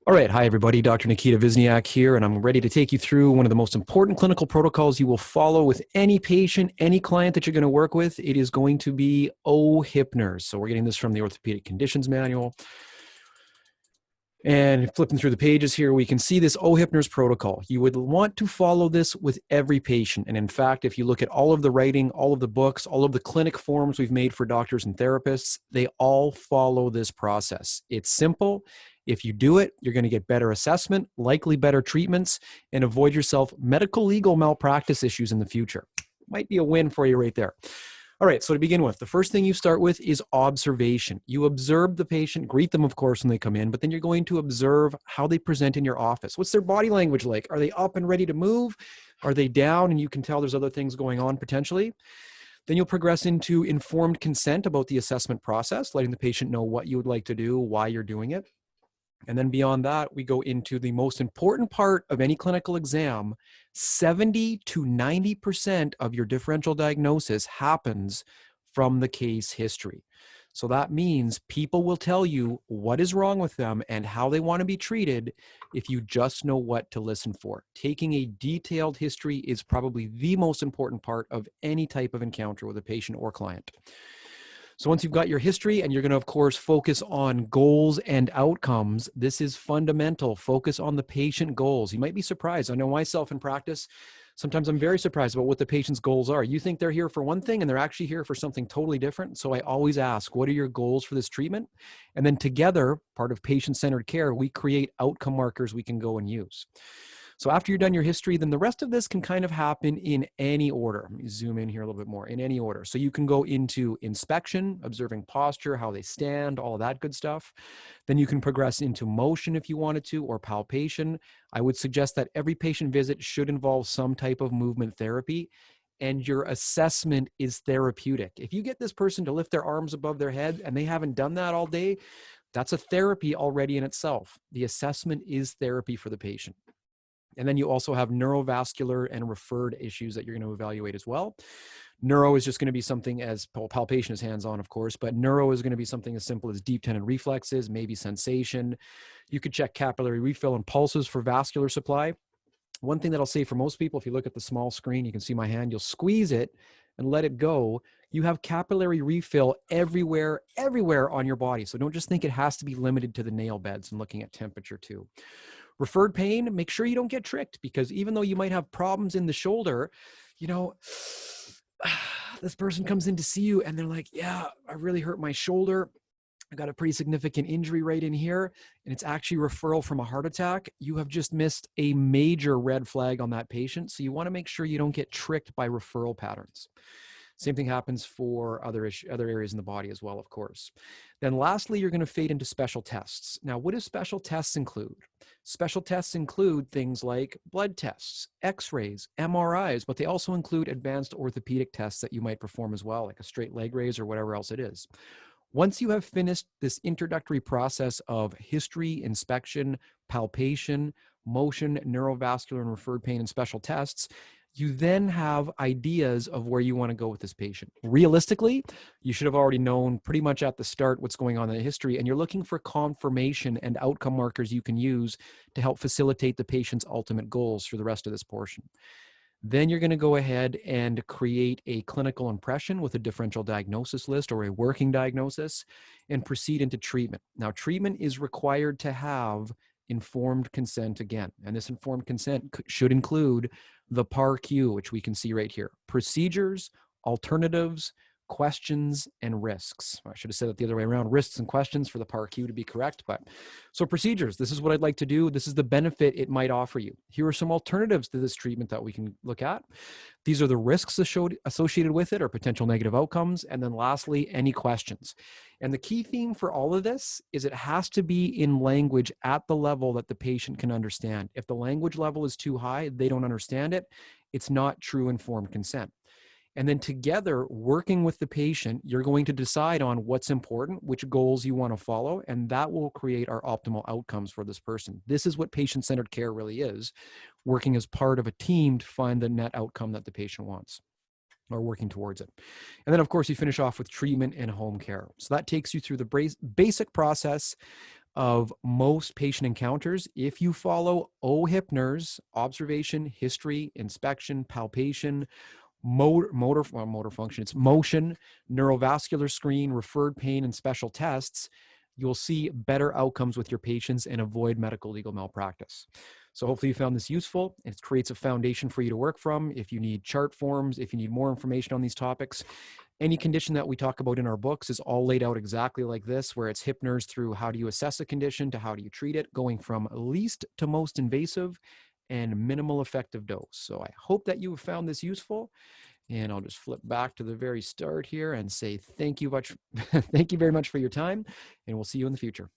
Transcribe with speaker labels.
Speaker 1: All right. Hi, everybody. Dr. Nikita Vizniak here, and I'm ready to take you through one of the most important clinical protocols you will follow with any patient, any client that you're going to work with. It is going to be oHIPMNRS. So we're getting this from the Orthopedic Conditions Manual. And flipping through the pages here, we can see this oHIPMNRS protocol. You would want to follow this with every patient. And in fact, if you look at all of the writing, all of the books, all of the clinic forms we've made for doctors and therapists, they all follow this process. It's simple. If you do it, you're going to get better assessment, likely better treatments, and avoid yourself medical legal malpractice issues in the future. Might be a win for you right there. All right, so to begin with, the first thing you start with is observation. You observe the patient, greet them, of course, when they come in, but then you're going to observe how they present in your office. What's their body language like? Are they up and ready to move? Are they down and you can tell there's other things going on potentially? Then you'll progress into informed consent about the assessment process, letting the patient know what you would like to do, why you're doing it. And then beyond that, we go into the most important part of any clinical exam. 70 to 90% of your differential diagnosis happens from the case history. So that means people will tell you what is wrong with them and how they want to be treated if you just know what to listen for. Taking a detailed history is probably the most important part of any type of encounter with a patient or client. So once you've got your history and you're going to, of course, focus on goals and outcomes, this is fundamental. Focus on the patient goals. You might be surprised. I know myself in practice, sometimes I'm very surprised about what the patient's goals are. You think they're here for one thing and they're actually here for something totally different. So I always ask, what are your goals for this treatment? And then together, part of patient-centered care, we create outcome markers we can go and use. So after you're done your history, then the rest of this can kind of happen in any order. Let me zoom in here a little bit more, in any order. So you can go into inspection, observing posture, how they stand, all of that good stuff. Then you can progress into motion if you wanted to, or palpation. I would suggest that every patient visit should involve some type of movement therapy, and your assessment is therapeutic. If you get this person to lift their arms above their head and they haven't done that all day, that's a therapy already in itself. The assessment is therapy for the patient. And then you also have neurovascular and referred issues that you're going to evaluate as well. Neuro is just going to be something as palpation is hands-on, of course, but neuro is going to be something as simple as deep tendon reflexes, maybe sensation. You could check capillary refill and pulses for vascular supply. One thing that I'll say for most people, if you look at the small screen, you can see my hand, you'll squeeze it and let it go. You have capillary refill everywhere on your body. So don't just think it has to be limited to the nail beds and looking at temperature too. Referred pain, make sure you don't get tricked, because even though you might have problems in the shoulder, you know, this person comes in to see you and they're like, yeah, I really hurt my shoulder. I got a pretty significant injury right in here, and it's actually referral from a heart attack. You have just missed a major red flag on that patient. So you want to make sure you don't get tricked by referral patterns. Same thing happens for other areas in the body as well, of course. Then lastly, you're going to fade into special tests. Now, what do special tests include? Special tests include things like blood tests, x-rays, MRIs, but they also include advanced orthopedic tests that you might perform as well, like a straight leg raise or whatever else it is. Once you have finished this introductory process of history, inspection, palpation, motion, neurovascular and referred pain, and special tests, you then have ideas of where you want to go with this patient. Realistically, you should have already known pretty much at the start what's going on in the history, and you're looking for confirmation and outcome markers you can use to help facilitate the patient's ultimate goals for the rest of this portion. Then you're going to go ahead and create a clinical impression with a differential diagnosis list or a working diagnosis and proceed into treatment. Now, treatment is required to have informed consent again, and this informed consent should include the PAR-Q, which we can see right here: procedures, alternatives, questions, and risks. I should have said it the other way around: risks and questions for the PAR-Q to be correct. But so procedures, this is what I'd like to do. This is the benefit it might offer you. Here are some alternatives to this treatment that we can look at. These are the risks associated with it or potential negative outcomes. And then lastly, any questions. And the key theme for all of this is it has to be in language at the level that the patient can understand. If the language level is too high, they don't understand it, it's not true informed consent. And then together, working with the patient, you're going to decide on what's important, which goals you want to follow, and that will create our optimal outcomes for this person. This is what patient-centered care really is, working as part of a team to find the net outcome that the patient wants, or working towards it. And then, of course, you finish off with treatment and home care. So that takes you through the basic process of most patient encounters if you follow oHIPMNRS, observation, history, inspection, palpation, motor function, it's motion, neurovascular screen, referred pain, and special tests, you'll see better outcomes with your patients and avoid medical legal malpractice. So hopefully you found this useful. It creates a foundation for you to work from. If you need chart forms, if you need more information on these topics, any condition that we talk about in our books is all laid out exactly like this, where it's HIPMNRS through how do you assess a condition to how do you treat it, going from least to most invasive and minimal effective dose. So I hope that you have found this useful. And I'll just flip back to the very start here and say thank you much, thank you very much for your time, and we'll see you in the future.